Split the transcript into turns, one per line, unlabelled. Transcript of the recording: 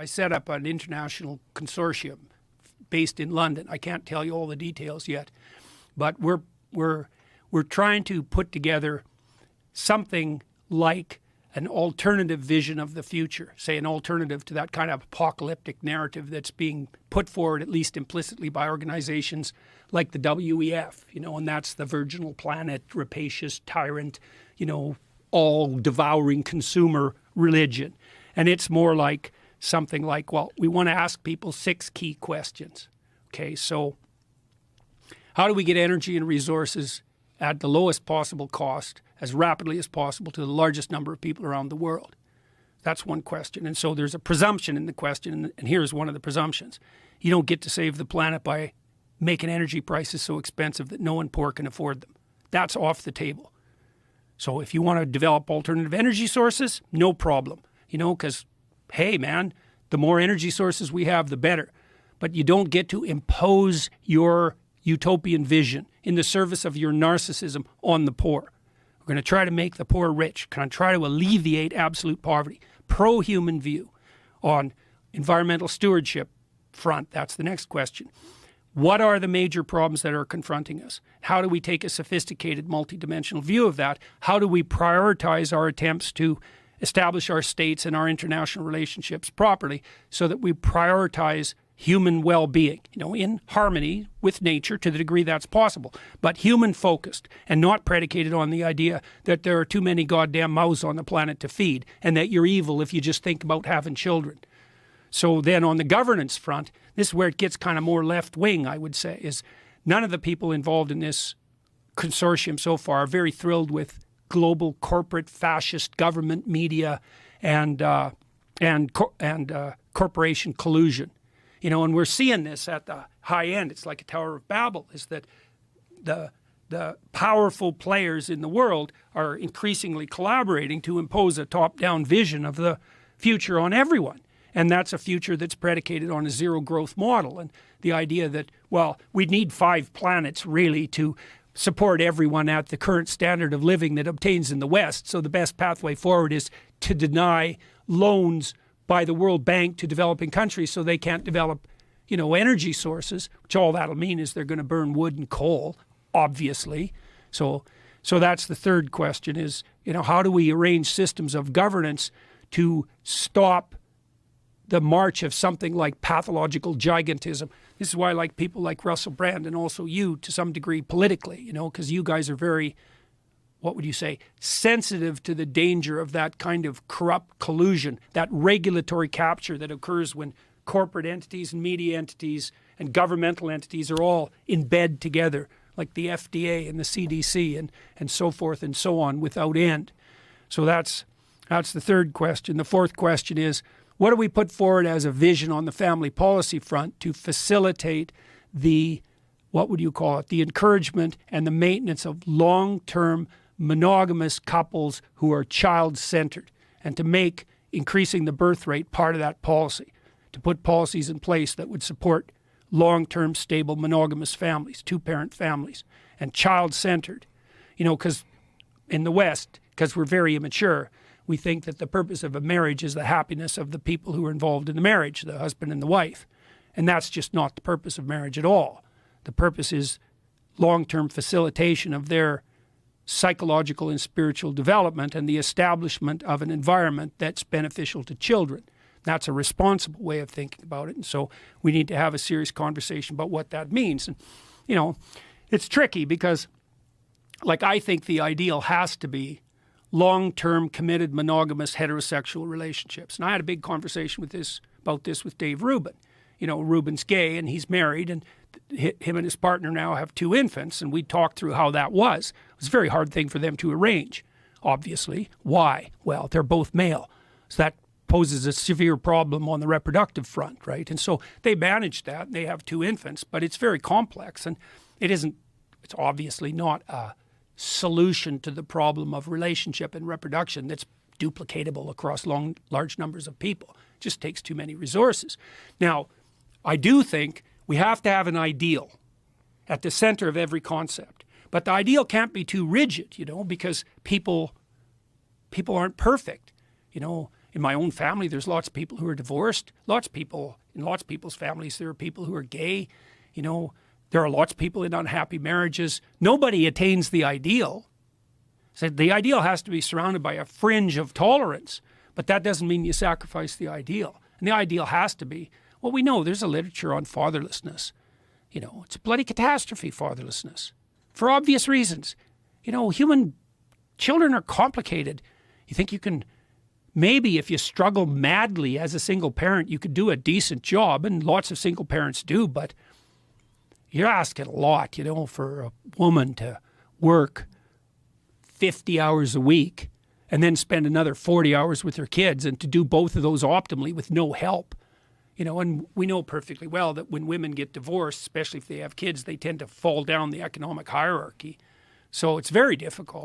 I set up an international consortium based in London. I can't tell you all the details yet, but we're trying to put together something like an alternative vision of the future, say an alternative to that kind of apocalyptic narrative that's being put forward, at least implicitly, by organizations like the WEF, and that's the virginal planet, rapacious tyrant, all-devouring consumer religion. And it's more like something like, well, we want to ask people 6 key questions. Okay, so how do we get energy and resources at the lowest possible cost as rapidly as possible to the largest number of people around the world? That's one question. And so there's a presumption in the question, and here's one of the presumptions. You don't get to save the planet by making energy prices so expensive that no one poor can afford them. That's off the table. So if you want to develop alternative energy sources, no problem. Because, hey, man, the more energy sources we have, the better. But you don't get to impose your utopian vision in the service of your narcissism on the poor. We're going to try to make the poor rich, kind of try to alleviate absolute poverty. Pro-human view on environmental stewardship front. That's the next question. What are the major problems that are confronting us? How do we take a sophisticated multidimensional view of that? How do we prioritize our attempts to establish our states and our international relationships properly so that we prioritize human well-being, in harmony with nature to the degree that's possible, but human-focused and not predicated on the idea that there are too many goddamn mouths on the planet to feed and that you're evil if you just think about having children. So then on the governance front, this is where it gets kind of more left-wing, I would say, is none of the people involved in this consortium so far are very thrilled with global corporate fascist government media and corporation collusion. And we're seeing this at the high end. It's like a Tower of Babel, is that the powerful players in the world are increasingly collaborating to impose a top-down vision of the future on everyone. And that's a future that's predicated on a zero-growth model. And the idea that, well, we need 5 planets really to support everyone at the current standard of living that obtains in the West. So the best pathway forward is to deny loans by the World Bank to developing countries so they can't develop, energy sources, which all that'll mean is they're going to burn wood and coal, obviously. So that's the third question is, how do we arrange systems of governance to stop the march of something like pathological gigantism? This is why I like people like Russell Brand and also you to some degree politically, because you guys are very, what would you say, sensitive to the danger of that kind of corrupt collusion, that regulatory capture that occurs when corporate entities and media entities and governmental entities are all in bed together, like the FDA and the CDC and so forth and so on without end. So that's the third question. The fourth question is, what do we put forward as a vision on the family policy front to facilitate the, what would you call it, the encouragement and the maintenance of long-term monogamous couples who are child-centered, and to make increasing the birth rate part of that policy, to put policies in place that would support long-term stable monogamous families, 2-parent families, and child-centered. Because in the West, because we're very immature, we think that the purpose of a marriage is the happiness of the people who are involved in the marriage, the husband and the wife. And that's just not the purpose of marriage at all. The purpose is long-term facilitation of their psychological and spiritual development and the establishment of an environment that's beneficial to children. That's a responsible way of thinking about it. And so we need to have a serious conversation about what that means. And, it's tricky because, I think the ideal has to be long-term committed monogamous heterosexual relationships. And I had a big conversation about this with Dave Rubin. Rubin's gay and he's married, and him and his partner now have 2 infants, and we talked through how that was. It was a very hard thing for them to arrange, obviously. Why? Well, they're both male. So that poses a severe problem on the reproductive front, right? And so they managed that, and they have 2 infants, but it's very complex, and it's obviously not a solution to the problem of relationship and reproduction that's duplicatable across large numbers of people. It just takes too many resources. Now, I do think we have to have an ideal at the center of every concept. But the ideal can't be too rigid, because people aren't perfect. in my own family, there's lots of people who are divorced. Lots of people, in lots of people's families, there are people who are gay. You know, there are lots of people in unhappy marriages. Nobody attains the ideal. So the ideal has to be surrounded by a fringe of tolerance, but that doesn't mean you sacrifice the ideal. And the ideal has to be, well, we know there's a literature on fatherlessness. You know, it's a bloody catastrophe, fatherlessness, for obvious reasons. You know, human children are complicated. You think you can, maybe if you struggle madly as a single parent, you could do a decent job, and lots of single parents do, but you're asking a lot, you know, for a woman to work 50 hours a week and then spend another 40 hours with her kids, and to do both of those optimally with no help. You know, and we know perfectly well that when women get divorced, especially if they have kids, they tend to fall down the economic hierarchy. So it's very difficult.